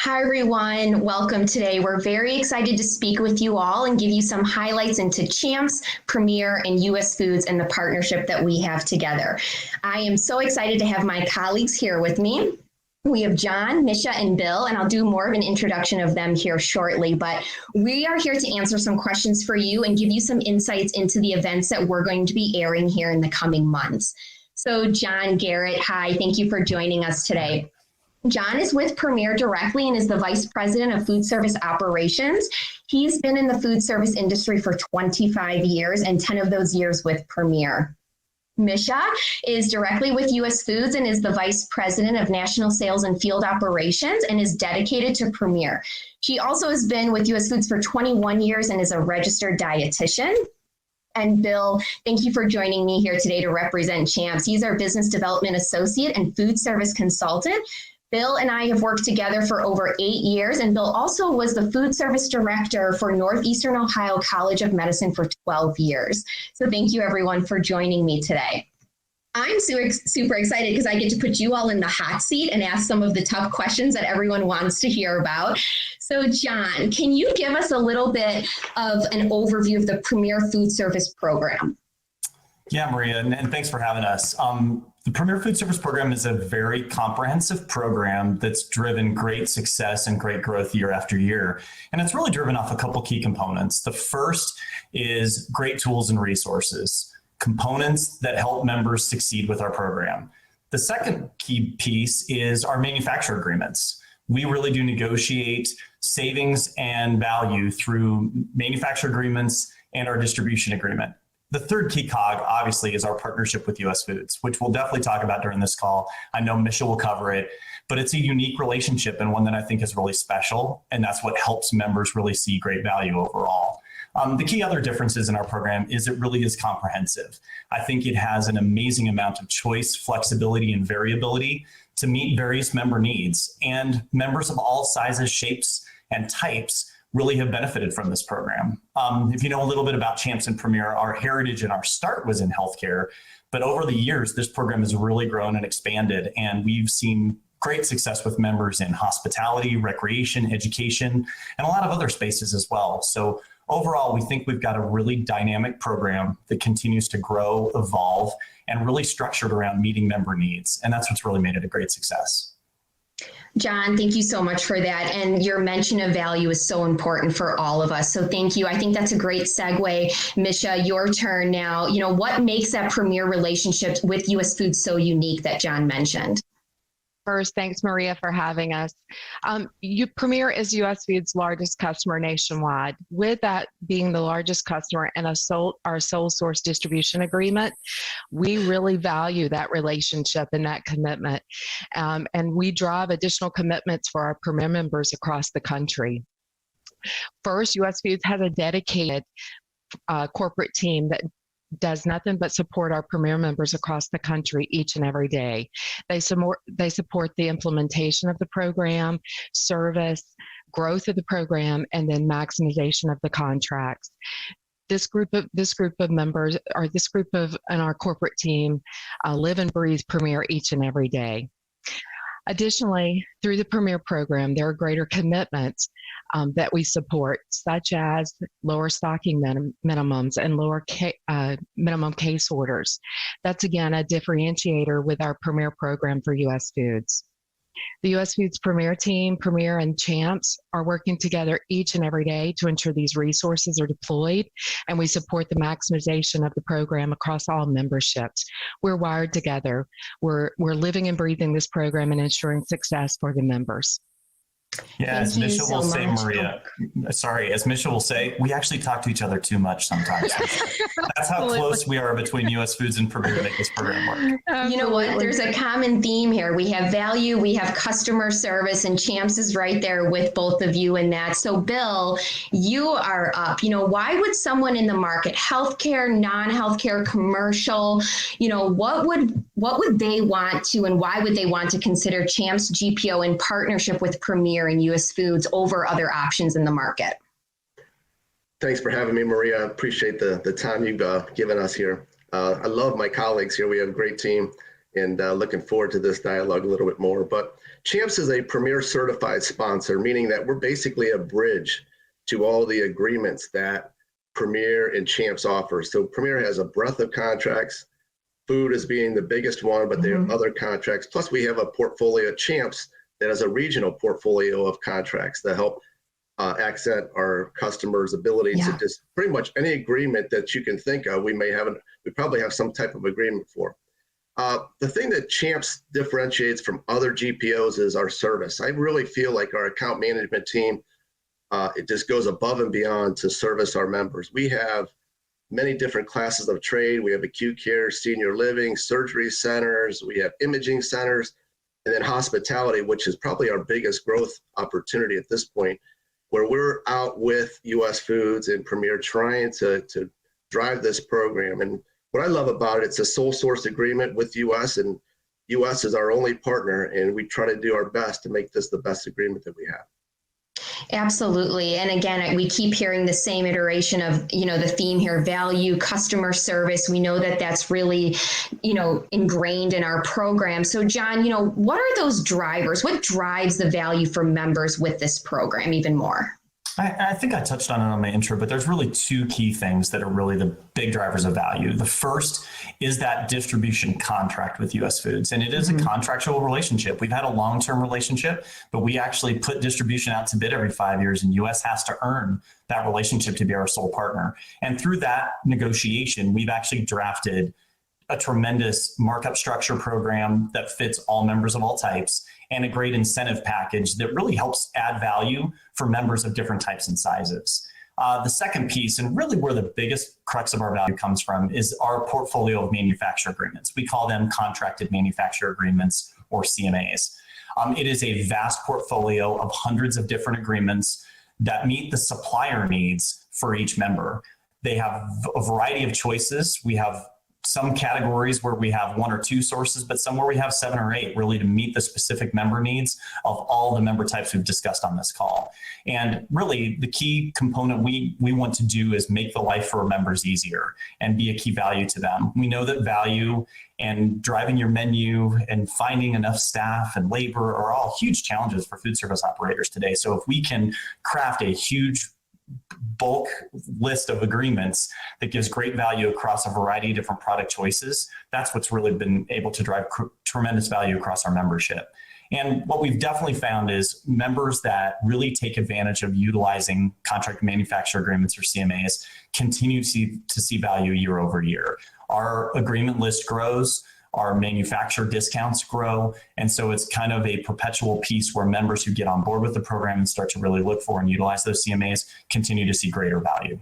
Hi, everyone. Welcome today. We're very excited to speak with you all and give you some highlights into CHAMPS, Premier, and US Foods and the partnership that we have together. I am so excited to have my colleagues here with me. We have John, Misha, and Bill, and I'll do more of an introduction of them here shortly, but we are here to answer some questions for you and give you some insights into the events that we're going to be airing here in the coming months. So John Garrett, hi, thank you for joining us today. John is with Premier directly and is the Vice President of Food Service Operations. He's been in the food service industry for 25 years and 10 of those years with Premier. Misha is directly with US Foods and is the Vice President of National Sales and Field Operations and is dedicated to Premier. She also has been with US Foods for 21 years and is a registered dietitian. And Bill, thank you for joining me here today to represent CHAMPS. He's our Business Development Associate and Food Service Consultant. Bill and I have worked together for over 8 years, and Bill also was the Food Service Director for Northeastern Ohio College of Medicine for 12 years. So thank you everyone for joining me today. I'm super excited because I get to put you all in the hot seat and ask some of the tough questions that everyone wants to hear about. So John, can you give us a little bit of an overview of the Premier Food Service Program? Yeah, Maria, and thanks for having us. The Premier Food Service Program is a very comprehensive program that's driven great success and great growth year after year. And it's really driven off a couple key components. The first is great tools and resources, components that help members succeed with our program. The second key piece is our manufacturer agreements. We really do negotiate savings and value through manufacturer agreements and our distribution agreement. The third key cog, obviously, is our partnership with US Foods, which we'll definitely talk about during this call. I know Misha will cover it, but it's a unique relationship and one that I think is really special, and that's what helps members really see great value overall. The key other differences in our program is it really is comprehensive. I think it has an amazing amount of choice, flexibility, and variability to meet various member needs, and members of all sizes, shapes, and types really have benefited from this program. If you know a little bit about CHAMPS and Premier, our heritage and our start was in healthcare, but over the years, this program has really grown and expanded, and we've seen great success with members in hospitality, recreation, education, and a lot of other spaces as well. So overall, we think we've got a really dynamic program that continues to grow, evolve, and really structured around meeting member needs, and that's what's really made it a great success. John, thank you so much for that. And your mention of value is so important for all of us. So thank you. I think that's a great segue. Misha, your turn now. You know, what makes that Premier relationship with US Foods so unique that John mentioned? First, thanks, Maria, for having us. Premier is US Foods' largest customer nationwide. With that being the largest customer and our sole source distribution agreement, we really value that relationship and that commitment. And we drive additional commitments for our Premier members across the country. First, US Foods has a dedicated corporate team that does nothing but support our Premier members across the country each and every day. They support the implementation of the program, service, growth of the program, and then maximization of the contracts. This group of members, or this group of and our corporate team, live and breathe Premier each and every day. Additionally, through the Premier program, there are greater commitments that we support, such as lower stocking minimums and lower minimum case orders. That's, again, a differentiator with our Premier program for US Foods. The US Foods Premier team, Premier and CHAMPS, are working together each and every day to ensure these resources are deployed, and we support the maximization of the program across all memberships. We're wired together. We're living and breathing this program and ensuring success for the members. Yeah, as Misha will say, Maria, as Misha will say, we actually talk to each other too much sometimes. That's how close we are between US Foods and Premier to make this program work. You know what? There's a common theme here. We have value, we have customer service, and CHAMPS is right there with both of you in that. So Bill, you are up. You know, why would someone in the market, healthcare, non-healthcare, commercial, you know, what would they want to, and why would they want to consider CHAMPS GPO in partnership with Premier and US Foods over other options in the market? Thanks for having me, Maria. I appreciate the time you've given us here. I love my colleagues here. We have a great team. and looking forward to this dialogue a little bit more. But CHAMPS is a Premier certified sponsor, meaning that we're basically a bridge to all the agreements that Premier and CHAMPS offer. So Premier has a breadth of contracts, food as being the biggest one, but there are other contracts. Plus we have a portfolio of CHAMPS that has a regional portfolio of contracts that help accent our customers' ability to just pretty much any agreement that you can think of. We probably have some type of agreement for. The thing that CHAMPS differentiates from other GPOs is our service. I really feel like our account management team, it just goes above and beyond to service our members. We have many different classes of trade. We have acute care, senior living, surgery centers, we have imaging centers, and then hospitality, which is probably our biggest growth opportunity at this point, where we're out with US Foods and Premier trying to drive this program. And what I love about it, it's a sole source agreement with US, and US is our only partner, and we try to do our best to make this the best agreement that we have. Absolutely. And again, we keep hearing the same iteration of, the theme here, value, customer service. We know that that's really, ingrained in our program. So John, what are those drivers? What drives the value for members with this program even more? I think I touched on it on my intro, but there's really two key things that are really the big drivers of value. The first is that distribution contract with US Foods, and it is a contractual relationship. We've had a long-term relationship, but we actually put distribution out to bid every 5 years, and US has to earn that relationship to be our sole partner. And through that negotiation, we've actually drafted a tremendous markup structure program that fits all members of all types, and a great incentive package that really helps add value for members of different types and sizes. The second piece, and really where the biggest crux of our value comes from, is our portfolio of manufacturer agreements. We call them contracted manufacturer agreements, or CMAs. It is a vast portfolio of hundreds of different agreements that meet the supplier needs for each member. They have a variety of choices. We have some categories where we have one or two sources, but some where we have 7 or 8, really to meet the specific member needs of all the member types we've discussed on this call. And really the key component we want to do is make the life for our members easier and be a key value to them. We know that value and driving your menu and finding enough staff and labor are all huge challenges for food service operators today. So if we can craft a huge bulk list of agreements that gives great value across a variety of different product choices, that's what's really been able to drive tremendous value across our membership. And what we've definitely found is members that really take advantage of utilizing contract manufacturer agreements, or CMAs, continue to see value year over year. Our agreement list grows, our manufacturer discounts grow. And so it's kind of a perpetual piece where members who get on board with the program and start to really look for and utilize those CMAs continue to see greater value.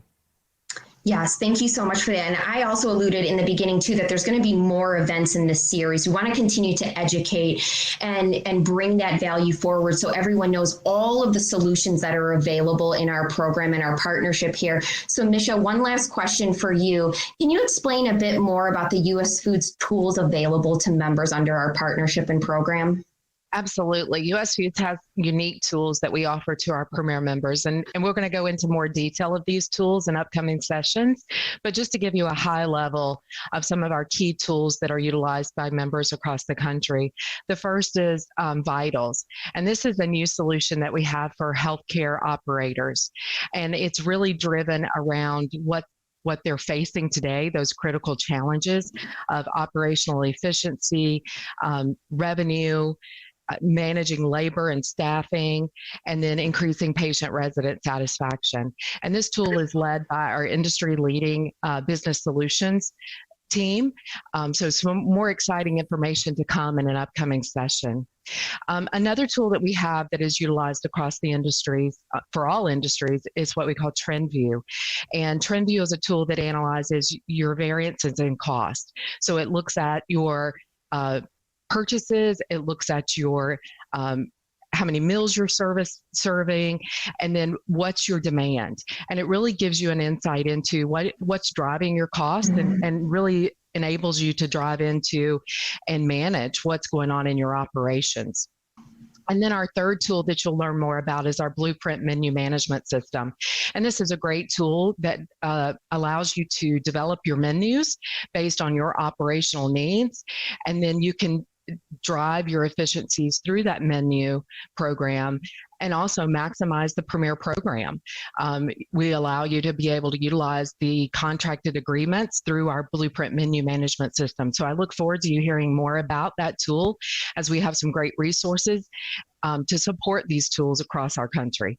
Yes, thank you so much for that. And I also alluded in the beginning too that there's going to be more events in this series. We want to continue to educate and bring that value forward so everyone knows all of the solutions that are available in our program and our partnership here. So Misha, one last question for you. Can you explain a bit more about the US Foods tools available to members under our partnership and program? Absolutely. US Foods has unique tools that we offer to our Premier members, and we're going to go into more detail of these tools in upcoming sessions. But just to give you a high level of some of our key tools that are utilized by members across the country, the first is Vitals. And this is a new solution that we have for healthcare operators. And it's really driven around what they're facing today, those critical challenges of operational efficiency, revenue, managing labor and staffing, and then increasing patient resident satisfaction. And this tool is led by our industry-leading business solutions team. So some more exciting information to come in an upcoming session. Another tool that we have that is utilized across the industries, for all industries, is what we call TrendView. And TrendView is a tool that analyzes your variances in cost. So it looks at your purchases, it looks at your how many meals you're serving, and then what's your demand. And it really gives you an insight into what's driving your cost, and really enables you to drive into and manage what's going on in your operations. And then our third tool that you'll learn more about is our Blueprint Menu Management System. And this is a great tool that allows you to develop your menus based on your operational needs. And then you can drive your efficiencies through that menu program and also maximize the Premier program. We allow you to be able to utilize the contracted agreements through our Blueprint Menu Management System. So I look forward to you hearing more about that tool, as we have some great resources to support these tools across our country.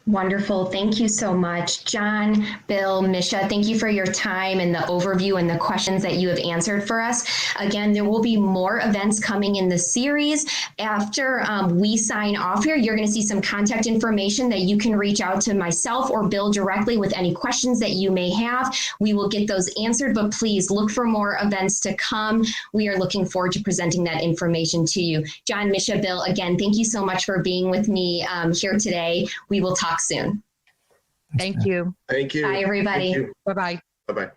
Wonderful. Thank you so much. John, Bill, Misha, thank you for your time and the overview and the questions that you have answered for us. Again, there will be more events coming in the series. After we sign off here, you're going to see some contact information that you can reach out to myself or Bill directly with any questions that you may have. We will get those answered, but please look for more events to come. We are looking forward to presenting that information to you. John, Misha, Bill, again, thank you so much for being with me here today. We will talk soon. Thank you. Thank you. Bye, everybody. Bye-bye. Bye-bye.